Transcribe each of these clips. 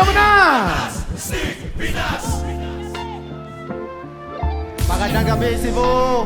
Alam mo na! Magandang gabi, Cebu!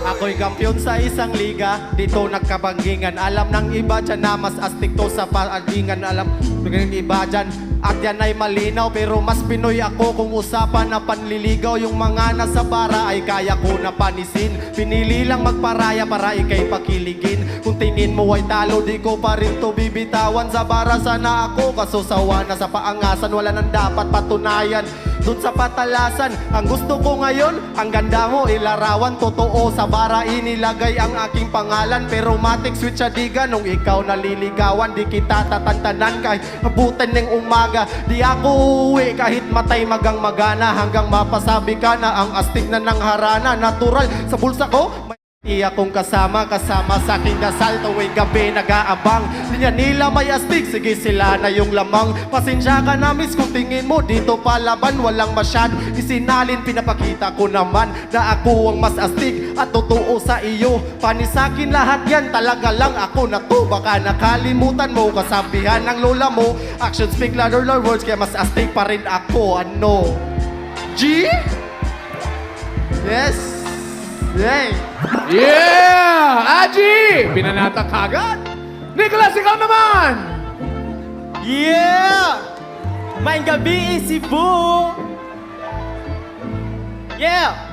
Ako'y kampiyon sa isang liga, dito nagkabanggingan. Alam ng iba dyan na mas astig to sa paalingan. Alam ng iba dyan, at yan ay malinaw. Pero mas Pinoy ako kung usapan na panliligaw. Yung mga nasa bara ay kaya ko na panisin. Pinili lang magparaya para ikay pakiligin. Kung tingin mo ay talo, di ko pa rin to bibitawan. Sa bara sana ako, kasusawa na sa paangasan. Wala nang dapat patunayan dun sa patalasan. Ang gusto ko ngayon, ang ganda mo ilarawan. Totoo sa bara inilagay ang aking pangalan. Pero matik switch adiga nung ikaw naliligawan. Di kita tatantanan kahit abutan ng umaga. Di ako uuwi kahit matay magang magana. Hanggang mapasabi ka na ang astig na ng harana. Natural sa bulsa ko may akong kasama sa aking dasal. Tuwing gabi nag-aabang, linya nila may astig, sige sila na yung lamang. Pasensya ka na miss kung tingin mo dito palaban. Walang masyad isinalin, pinapakita ko naman na ako ang mas astig at totoo sa iyo. Panisakin lahat yan, talaga lang ako na to. Baka nakalimutan mo kasabihan ng lola mo. Actions speak louder than words, kaya mas astig pa rin ako. Ano? G? Yes. Yay! Yeah! Aji! Pinanatak agad. Nicholas, ikaw naman! Yeah! May gabi, Cebu! Yeah!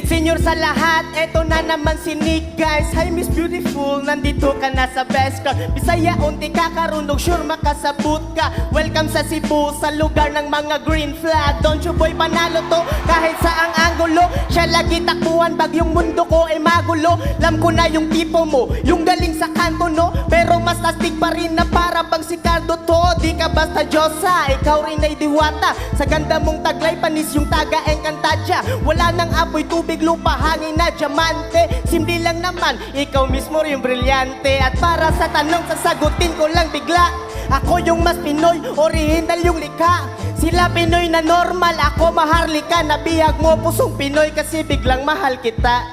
Senior sa lahat, eto na naman si Nick guys. Hi Miss Beautiful, nandito ka na sa best club. Bisaya unti ka karundog, sure makasabot ka. Welcome sa Cebu, sa lugar ng mga green flag. Don't you boy panalo to, kahit sa ang angulo. Siya lagi takbuhan, bagyong mundo ko ay magulo. Alam ko na yung tipo mo, yung galing sa kanto no. Pero mas astig pa rin na para bang si Cardo to. Di ka basta Diyosa, ikaw rin ay diwata. Sa ganda mong taglay, panis yung taga Encantadia. Wala nang apoy tubig, lupa, hangin na diamante. Simple lang naman, ikaw mismo yung brilyante. At para sa tanong, sasagutin ko lang bigla. Ako yung mas Pinoy, original yung likha. Sila Pinoy na normal, ako maharlika. Nabihag mo pusong Pinoy kasi biglang mahal kita.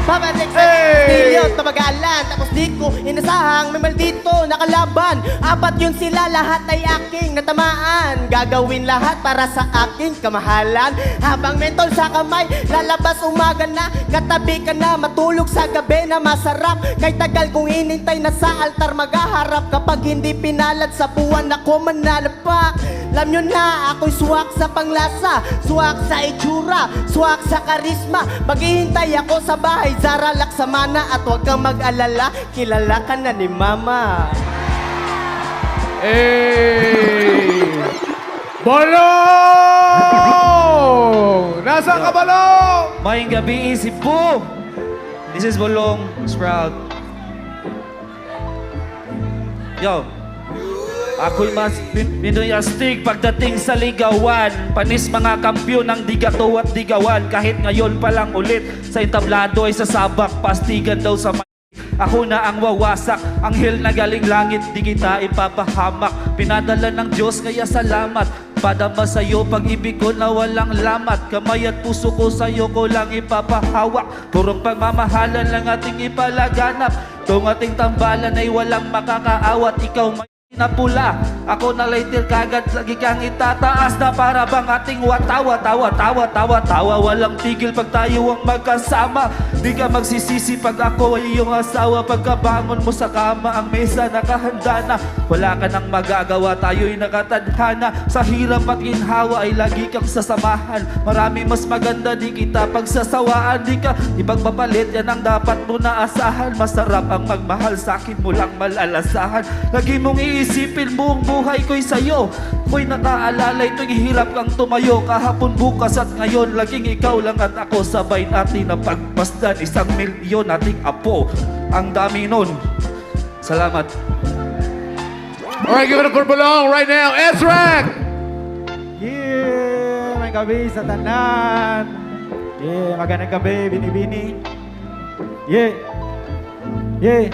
Papatik sa stilyo, tabagalan. Tapos di ko inasahang may maldito nakalaban. Apat yun sila, lahat ay aking natamaan. Gagawin lahat para sa aking kamahalan. Habang mentol sa kamay, lalabas umaga na. Katabi ka na, matulog sa gabi na masarap. Kay tagal kong hinintay na sa altar magaharap. Kapag hindi pinalad sa buwan, ako manalapak. Alam nyo na, ako'y suwak sa panglasa, suwak sa itsura, suwak sa karisma. Maghihintay ako sa bahay, Zara Laksamana. At huwag kang mag-alala, kilala ka na ni Mama. Bolong! Nasaan ka, Bolong? Mayang gabi, Cebu! This is Bolong Sprout. Yo! Ako'y mas Pinoy astig pagdating sa ligawan. Panis mga kampyon ng digato at digawan. Kahit ngayon pa lang ulit sa entablado ay sasabak. Pastigan daw sa ako na ang wawasak, anghel na galing langit, di kita ipapahamak. Pinadala ng Diyos kaya salamat. Padama sa'yo pag-ibig ko na walang lamat. Kamay at puso ko sa'yo ko lang ipapahawak. Purong pagmamahalan lang ating ipalaganap. Itong ating tambalan ay walang makakaawat. Ikaw may na pula, ako na lighter kagad. Lagi kang itataas na para bang ating watawa. Tawa, walang tigil pag tayo ang magkasama. Di ka magsisisi pag ako ay iyong asawa. Pagkabangon mo sa kama, ang mesa nakahanda na. Wala ka nang magagawa, tayo'y nakatadhana. Sa hirap at ginhawa ay lagi kang sasamahan. Marami mas maganda, di kita pagsasawaan. Di ka ipagpapalit, yan ang dapat mo na asahan. Masarap ang magmahal, sa akin mo lang malalasahan. Lagi mong iisipin buong buhay ko'y sa'yo. Ko'y nakaalalay tuwing hirap kang tumayo. Kahapon, bukas at ngayon, laging ikaw lang at ako. Sabay natin na pagpasdan, 1,000,000 ating apo. Ang dami nun. Salamat. Alright, give it up for Bolong right now. Ezra! Yeah! May gabi sa tanan. Yeah! Magandang gabi, Bini-Bini. Yeah! Yeah!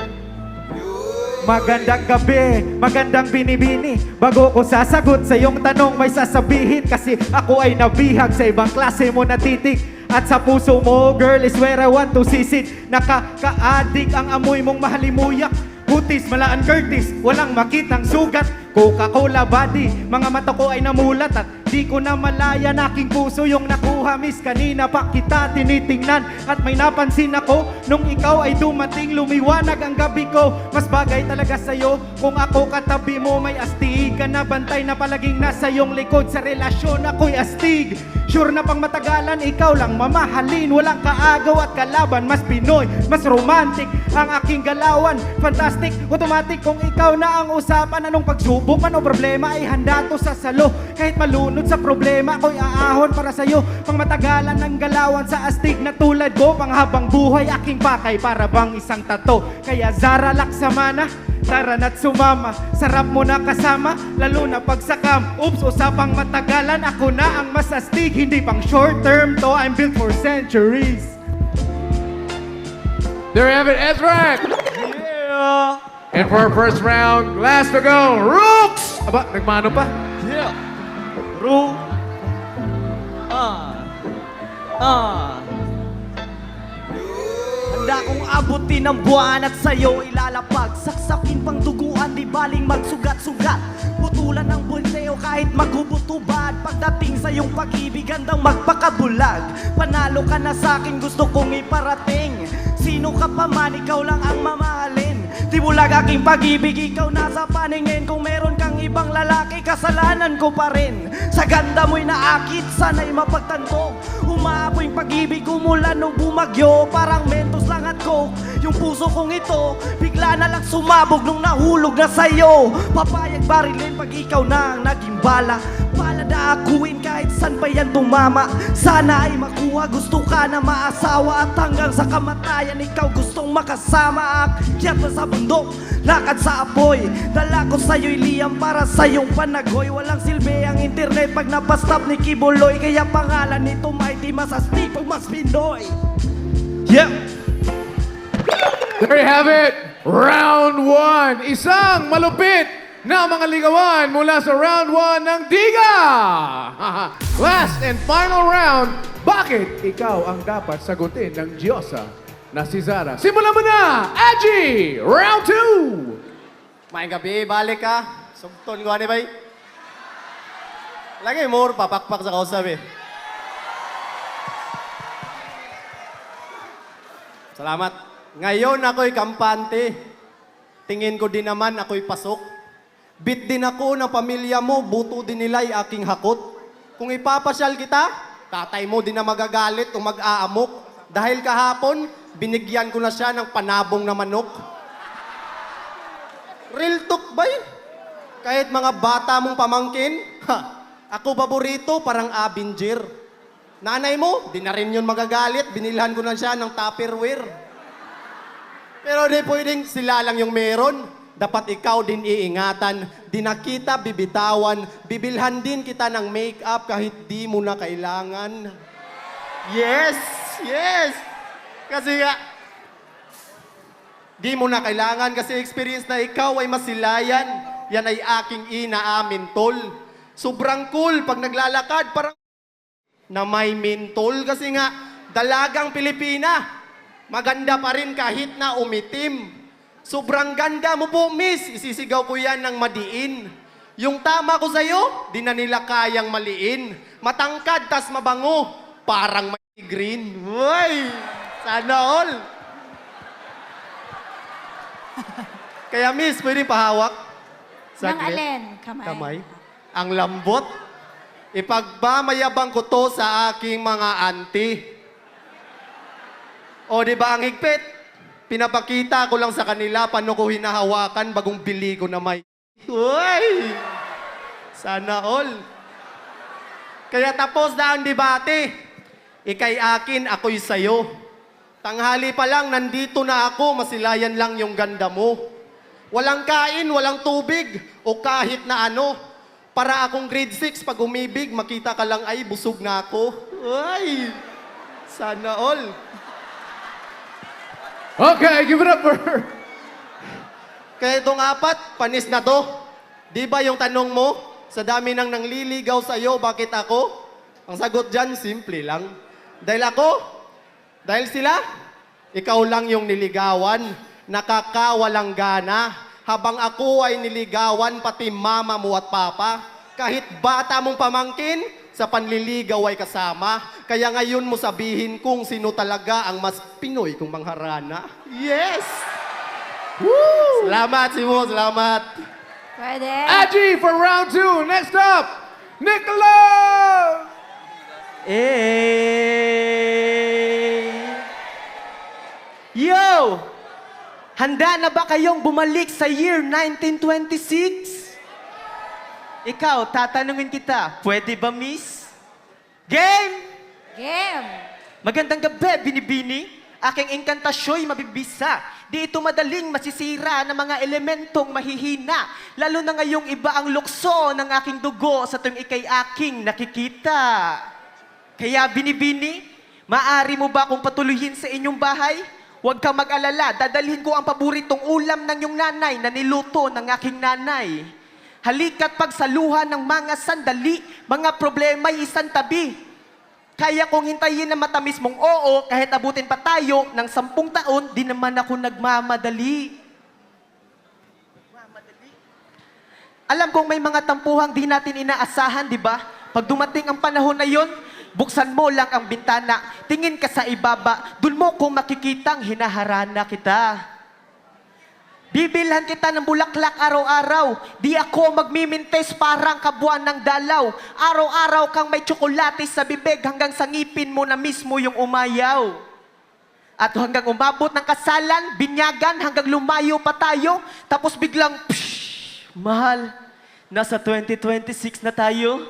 Magandang gabi, magandang Bini-Bini. Bago ko sasagot sa iyong tanong, may sasabihin. Kasi ako ay nabihag sa ibang klase mo na titig. At sa puso mo, girl, is where I want to sisid. Nakaka-addict ang amoy mong mahalimuyak. Butis, malaan Curtis, walang makitang sugat. Coca-Cola body, mga mata ko ay namulat. At di ko na malaya na aking puso yung nakuha. Miss, kanina pa kita tinitingnan. At may napansin ako, nung ikaw ay dumating. Lumiwanag ang gabi ko, mas bagay talaga sa'yo. Kung ako katabi mo, may astig ka na bantay na palaging nasa iyong likod. Sa relasyon ako'y astig. Sure na pang matagalan, ikaw lang mamahalin. Walang kaagaw at kalaban, mas Pinoy, mas romantic ang aking galawan. Fantastic, automatic kung ikaw na ang usapan. Anong pagsubok man o problema ay handa to sa salo. Kahit malunod sa problema, ako'y aahon para sa'yo. Pang matagalan ng galawan sa astig na tulad ko. Panghabang buhay aking pakay para bang isang tato. Kaya Zara Laksamana, tara na't sumama. Sarap mo na kasama, lalo na pagsakam. Oops, usapang matagalan, ako na ang mas astig. Hindi pang short term to, I'm built for centuries. There you have it, Ezra. Yeah. And for our first round, last to go, Rooks! Aba, nagmano pa? Yeah. Ru. Handa kong abutin ang buwan at sa'yo ilalapag. Saksakin pang duguan, di baling magsugat-sugat. Putulan ng bulseo kahit maghubot-hubad. Pagdating sa iyong pag-ibig, handang magpakabulag. Panalo ka na sa'kin, gusto kong iparating. Sino ka pa man, ikaw lang ang mamahalin. Di bulag aking pag-ibig, ikaw nasa paningin. Kung meron kang ibang lalaki, kasalanan ko pa rin. Sa ganda mo'y naakit, sana'y mapagtanto. Umaapoy pag-ibig, umulan o bumagyo. Parang Mentos lang at Coke. Yung puso kong ito, bigla na lang sumabog nung nahulog na sa'yo. Papayag barilin pag ikaw na ang naging bala. Palada akuin kahit san pa yan tumama. Sana ay makuha, gusto ka na maasawa. At hanggang sa kamatayan, ikaw gustong makasama. Akyat na sa bundok, lakad sa apoy. Dala ko sa'yo'y liyam para sa'yong panagoy. Walang silbi ang internet pag napastop ni Kibuloy. Kaya pangalan nito mighty, mas astig pag mas Pinoy. Yeah. There you have it, round 1. Isang malupit na mga ligawan mula sa round 1 ng Diga. Last and final round, bakit ikaw ang dapat sagutin ng Diyosa na si Zara? Simulan mo na, Aji! Round 2! May gabi, balik ka. Sugton ko, ano ba? Lagi mo, papakpak sa kausap eh. Salamat. Ngayon ako'y kampante. Tingin ko din naman ako'y pasok. Bit din ako ng pamilya mo, buto din nila'y aking hakot. Kung ipapasyal kita, tatay mo din na magagalit o mag-aamok. Dahil kahapon, binigyan ko na siya ng panabong na manok. Real talk ba yun? Kahit mga bata mong pamangkin, ako paborito, parang Avenger. Nanay mo, di na rin yun magagalit, binilhan ko na siya ng Tupperware. Pero di pwedeng sila lang yung meron. Dapat ikaw din iingatan. Di na kita bibitawan. Bibilhan din kita ng make-up kahit di mo na kailangan. Yes! Yes! Kasi nga, di mo na kailangan kasi experience na ikaw ay masilayan. Yan ay aking inaamin, tol. Sobrang cool pag naglalakad, parang na may mentol kasi nga, dalagang Pilipina. Maganda pa rin kahit na umitim. Sobrang ganda mo po, miss. Isisigaw ko yan ng madiin. Yung tama ko sa'yo, di na nila kayang maliin. Matangkad, tas mabango. Parang may green. Uy! Sana all. Kaya miss, pwede pahawak? Nang alin? Kamay. Kamay. Ang lambot. Ipagmamayabang ko to sa aking mga auntie. O, di ba ang higpit? Pinapakita ko lang sa kanila paano ko hinahawakan bagong bili ko na may... Uy! Sana all. Kaya tapos na ang debate. Ikay akin, ako'y sayo. Tanghali pa lang, nandito na ako, masilayan lang yung ganda mo. Walang kain, walang tubig, o kahit na ano. Para akong grade 6, pag umibig, makita ka lang ay busog na ako. Uy! Sana all. Okay, give it up for her. Kaya itong apat, panis na to. Di ba yung tanong mo, sa dami nang nangliligaw sa'yo, bakit ako? Ang sagot dyan, simple lang. Dahil sila, ikaw lang yung niligawan, nakakawalang gana. Habang ako ay niligawan, pati mama mo at papa, kahit bata mong pamangkin, sa panliligaw ay kasama. Kaya ngayon mo sabihin kung sino talaga ang mas Pinoy kong mangharana. Yes! Woo! Salamat, Simo. Salamat. Pwede. Agi for round 2. Next up, Nicholas! Yo! Handa na ba kayong bumalik sa year 1926? Ikaw, tatanungin kita, pwede ba, miss? Game! Game. Magandang gabi, Binibini. Aking inkantasyo'y mabibisa. Di ito madaling masisira ng mga elementong mahihina. Lalo na ngayong iba ang lukso ng aking dugo sa tuwing ikay aking nakikita. Kaya, Binibini, maaari mo ba akong patuloyin sa inyong bahay? Huwag kang mag-alala, dadalhin ko ang paboritong ulam ng iyong nanay na niluto ng aking nanay. Halika't pagsaluhan ng mga sandali, mga problema'y isang tabi. Kaya kong hintayin na matamis mong oo, kahit abutin pa tayo ng 10 taon, di naman ako nagmamadali. Alam kong may mga tampuhang di natin inaasahan, di ba? Pag dumating ang panahon na yon, buksan mo lang ang bintana, tingin ka sa ibaba, dun mo kung makikitang hinaharana kita. Bibilhan kita ng bulaklak araw-araw. Di ako magmimintes parang kabuan ng dalaw. Araw-araw kang may tsokolate sa bibig hanggang sa ngipin mo na mismo yung umayaw. At hanggang umabot ng kasalan, binyagan hanggang lumayo pa tayo. Tapos biglang, pshh, mahal, nasa 2026 na tayo.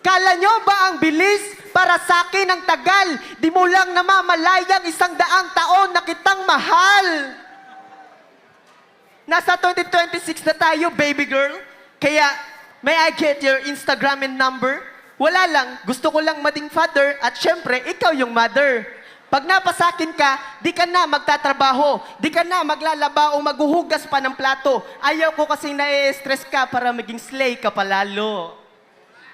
Kala nyo ba ang bilis? Para sa akin ang tagal. Di mo lang namamalayang 100 taon na kitang mahal. Nasa 2026 na tayo, baby girl. Kaya, may I get your Instagram and number? Wala lang, gusto ko lang mading father at syempre, ikaw yung mother. Pag napasakin ka, di ka na magtatrabaho, di ka na maglalaba o maghuhugas pa ng plato. Ayaw ko kasing na-stress ka para maging slay ka palalo.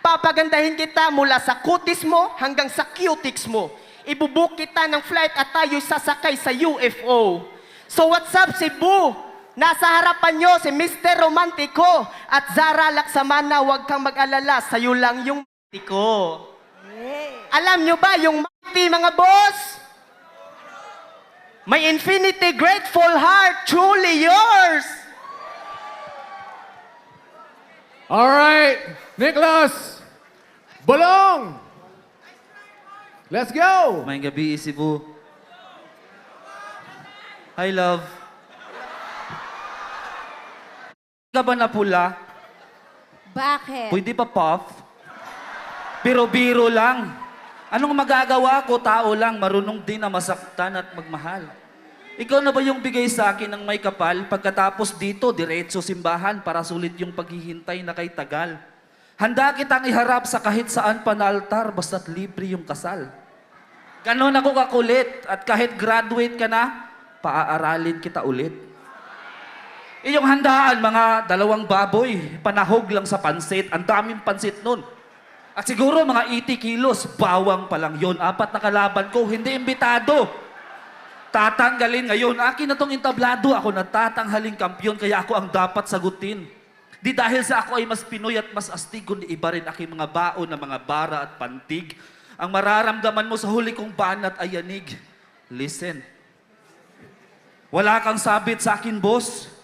Papagandahin kita mula sa kutis mo hanggang sa cutics mo. Ibubuk kita ng flight at tayo'y sasakay sa UFO. So what's up, Cebu? Nasa harapan nyo si Mr. Romantico at Zara Laksamana, huwag kang mag-alala, sa'yo lang yung ko. Alam nyo ba yung mighty, mga boss? My infinity grateful heart, truly yours. All right, Nicholas! Balong! Let's go! May gabi, Cebu. Hi, love. Ka ba na pula? Bakit? Pwede pa puff? Pero biro lang. Anong magagawa ko? Tao lang, marunong din na masaktan at magmahal. Ikaw na ba yung bigay sa akin ng may kapal? Pagkatapos dito, diretso simbahan para sulit yung paghihintay na kay tagal. Handa kitang iharap sa kahit saan pa na altar, basta't libre yung kasal. Ganon ako kakulit at kahit graduate ka na, paaaralin kita ulit. Iyong handaan, mga 2 baboy, panahog lang sa pansit. Ang daming pansit nun. At siguro mga 80 kilos, bawang pa lang yun. 4 na kalaban ko, hindi imbitado. Tatanggalin ngayon. Akin na tong entablado. Ako natatanghaling kampyon, kaya ako ang dapat sagutin. Di dahil sa ako ay mas Pinoy at mas astig, kundi iba rin aking mga baon na mga bara at pantig. Ang mararamdaman mo sa huli kong banat ay yanig. Listen. Wala kang sabit sa akin, boss.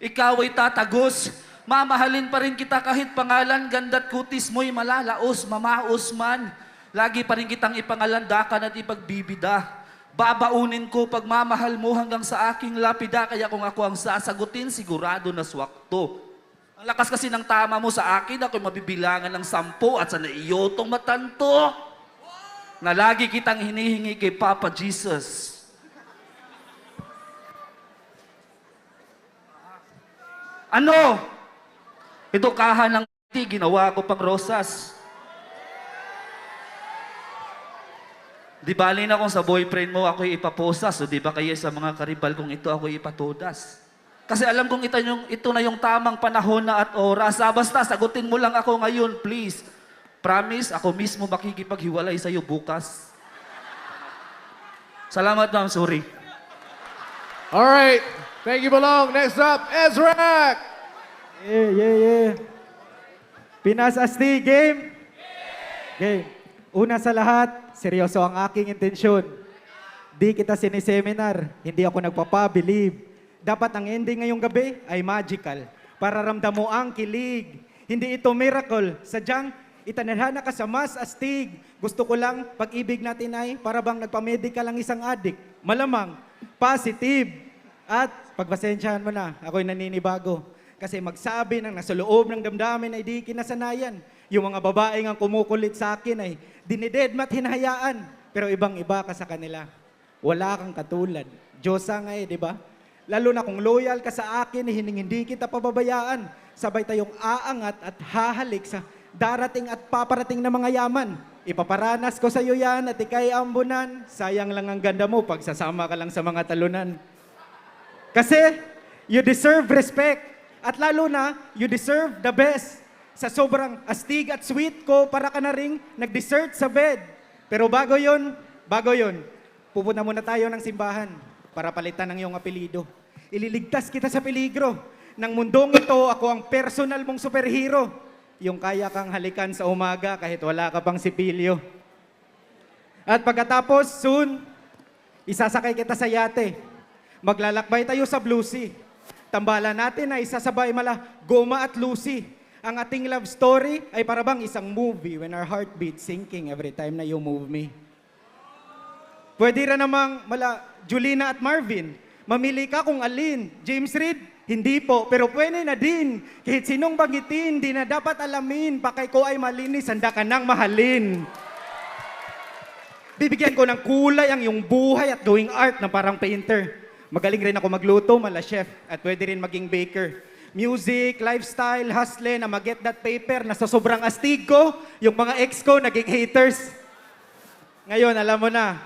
Ikaw ay tatagos. Mamahalin pa rin kita kahit pangalan, ganda't kutis mo'y malalaos, mamaos man. Lagi pa rin kitang ipangalandakan at ipagbibida. Babaunin ko pagmamahal mo hanggang sa aking lapida, kaya kung ako ang sasagutin, sigurado na swakto. Ang lakas kasi ng tama mo sa akin, ako'y mabibilangan ng 10 at sa naiyotong matanto na lagi kitang hinihingi kay Papa Jesus. Ano? Ito kahan ng ginawa ko pang rosas. Di bali na kung sa boyfriend mo ako'y ipaposas, o di ba kaya sa mga karibal kong ito ako'y ipatodas. Kasi alam kong ito na yung tamang panahon na at oras. Basta sagutin mo lang ako ngayon, please. Promise, ako mismo makikipaghiwalay sa'yo bukas. Salamat, ma'am. Sorry. All right. Thank you, Balong. Next up, Ezra. Yeah. Pinas Astig, game? Game. Una sa lahat, seryoso ang aking intensyon. Di kita siniseminar, hindi ako nagpapabilib. Dapat ang ending ngayong gabi ay magical para ramdam mo ang kilig. Hindi ito miracle, sadyang itanadhana ka sa mas astig. Gusto ko lang, pag-ibig natin ay para bang nagpamedical ang isang adik. Malamang, positive. At pagpasensyahan mo na, ako'y naninibago. Kasi magsabi ng nasa loob ng damdamin ay di kinasanayan. Yung mga babaeng ang kumukulit sa akin ay dinidedmat hinahayaan. Pero ibang-iba ka sa kanila. Wala kang katulad. Diyosa nga di ba? Lalo na kung loyal ka sa akin, hindi kita pababayaan. Sabay tayong aangat at hahalik sa darating at paparating na mga yaman. Ipaparanas ko sa iyo yan at ikay ambunan. Sayang lang ang ganda mo pag sasama ka lang sa mga talunan. Kasi you deserve respect. At lalo na, you deserve the best. Sa sobrang astig at sweet ko, para ka na ring nag-dessert sa bed. Pero bago yon, pupunta muna tayo ng simbahan para palitan ng iyong apelido. Ililigtas kita sa peligro. Ng mundong ito, ako ang personal mong superhero. Yung kaya kang halikan sa umaga kahit wala ka pang sipilyo. At pagkatapos, soon, isasakay kita sa yate. Maglalakbay tayo sa Blue Sea. Tambalan natin na isasabay mala Goma at Lucy. Ang ating love story ay parabang isang movie when our heart beats sinking every time na you move me. Pwede rin namang mala Julina at Marvin. Mamili ka kung alin. James Reid? Hindi po, pero pwede na din. Kahit sinong banggitin, di na dapat alamin. Pakay ko ay malinis, handa ka nang mahalin. Bibigyan ko ng kulay ang iyong buhay at gawing art na parang painter. Magaling rin ako magluto, mala chef, at pwede rin maging baker. Music, lifestyle, hustle, na mag-get that paper na sa sobrang astig ko, yung mga ex ko naging haters. Ngayon, alam mo na,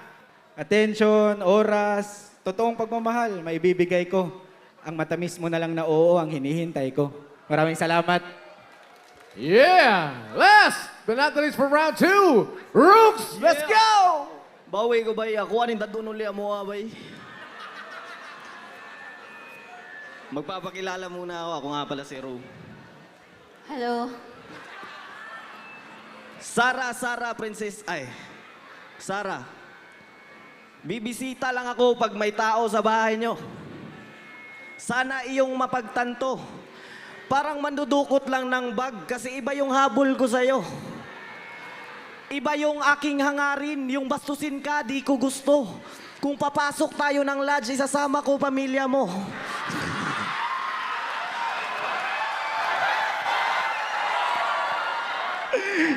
attention, oras, totoong pagmamahal, maibibigay ko. Ang matamis mo na lang na oo ang hinihintay ko. Maraming salamat. Yeah! Last but not the least for round 2, Rooks! Let's go! Baway ko bay, ako anin tatunuli mo bay. Magpapakilala muna ako nga pala si Ro. Hello. Sara Princess, Sara. Bibisita lang ako pag may tao sa bahay nyo. Sana iyong mapagtanto. Parang mandudukot lang ng bag kasi iba yung habol ko sa'yo. Iba yung aking hangarin, yung bastusin ka, di ko gusto. Kung papasok tayo ng lodge, isasama ko pamilya mo.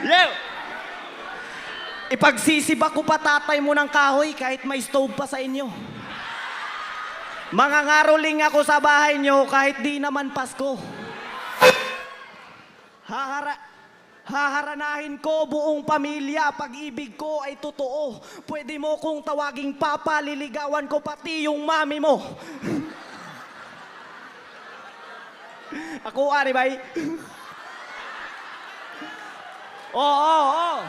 Yeah! Ipagsisiba ko pa tatay mo ng kahoy kahit may stove pa sa inyo. Mangangaroling ako sa bahay nyo kahit di naman Pasko. Haharanahin ko buong pamilya, pag-ibig ko ay totoo. Pwede mo kong tawaging papa, liligawan ko pati yung mami mo. Ako, ari bay? Oo.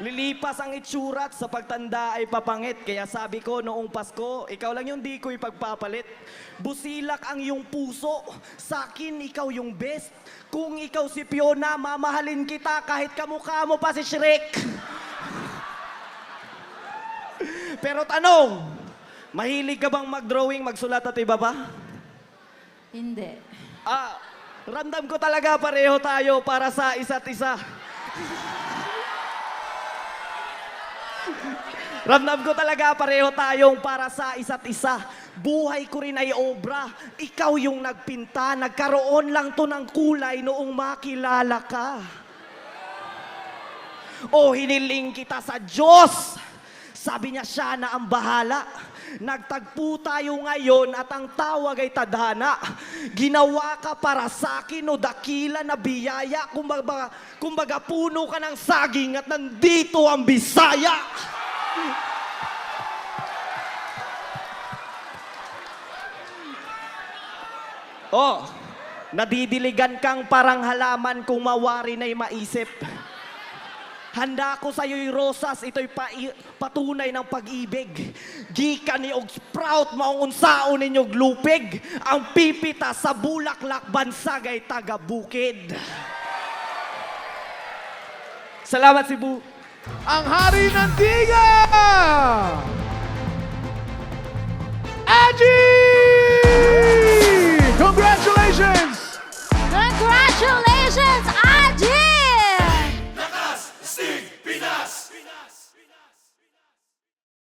Lilipas ang itsura at sa pagtanda ay papangit. Kaya sabi ko noong Pasko, ikaw lang yung di ko ipagpapalit. Busilak ang iyong puso, sa akin ikaw yung best. Kung ikaw si Fiona, mamahalin kita kahit kamukha mo pa si Shrek. Pero tanong, mahilig ka bang mag-drawing, magsulat at iba pa? Hindi. Ramdam ko talaga pareho tayo para sa isa't isa. Ramdam ko talaga pareho tayong para sa isa't isa. Buhay ko rin ay obra. Ikaw yung nagpinta. Nagkaroon lang to ng kulay noong makilala ka. O hiniling kita sa Diyos. Sabi niya siya na ang bahala. Nagtagpo tayo ngayon at ang tawag ay tadhana. Ginawa ka para sa akin o dakila na biyaya. Kumbaga puno ka ng saging at nandito ang Bisaya. Oh, nadidiligan kang parang halaman kung mawari na'y maisip. Handa ko sa iyo'y rosas, ito'y patunay ng pag-ibig. Gika ni og sprout, maong unsaon ninyog lupig. Ang pipita sa bulaklak, bansagay taga-bukid. Salamat, Cebu. Ang hari ng Diga! Aji!